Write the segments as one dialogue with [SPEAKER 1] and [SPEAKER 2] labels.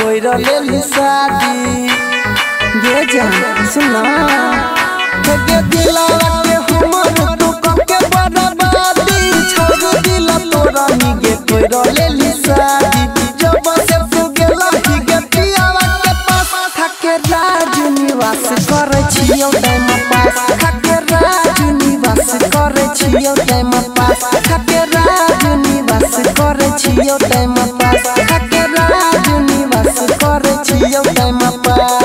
[SPEAKER 1] कोइरा लेली शादी ये जान सुना के दिलावा के हमर तू कके बर्बादी छोड़ दिला तोरा निगे कोइरा लेली शादी जब से तू गेला ही के पियावा के पास खाके राज निवास करे छियो टाइम पास खाके राज निवास करे छियो टाइम पास खाके राज निवास करे छियो टाइम पास खाके राज निवास करे छियो टाइम पास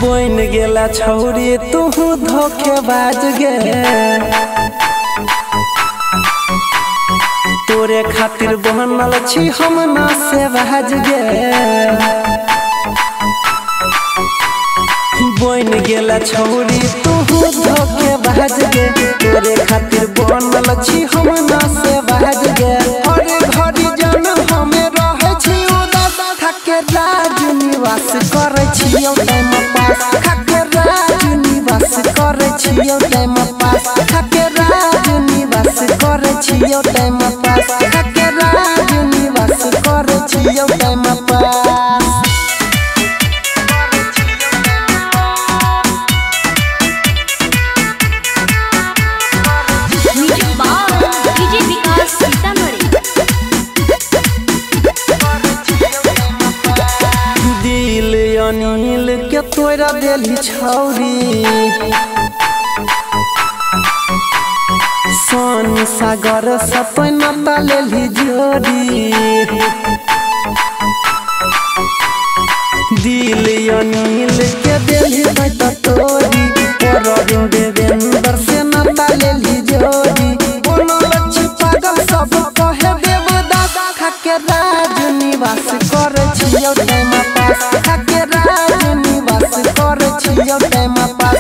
[SPEAKER 1] बोइन गेला छौरी तू धोखेबाज गे तोरे खातिर बनल छी हम ना से बाज गे बोइन गेला छौरी तू धोखेबाज गे तोरे खातिर बनल छी हम ना से बाज गे हर घड़ी जन हमें रहे छी उदास खाके राज निवास करे छियो टाइम पास खाके राज निवास करे छियो टाइम पास खाके राज निवास करे छियो टाइम पास खाके राज निवास करे छियो टाइम पास अनिल के तोरा देली छौरी सोनी सागर सपना लेली जोड़ी दिल अनिल के देली बैठ तोरी परवीन देवेंद्र से नाता लेली जोड़ी बनल छी पागल सब कहे देवदास खाके राज निवास करे छियो टाइम पास खाके राज निवास करे छियो टाइम पास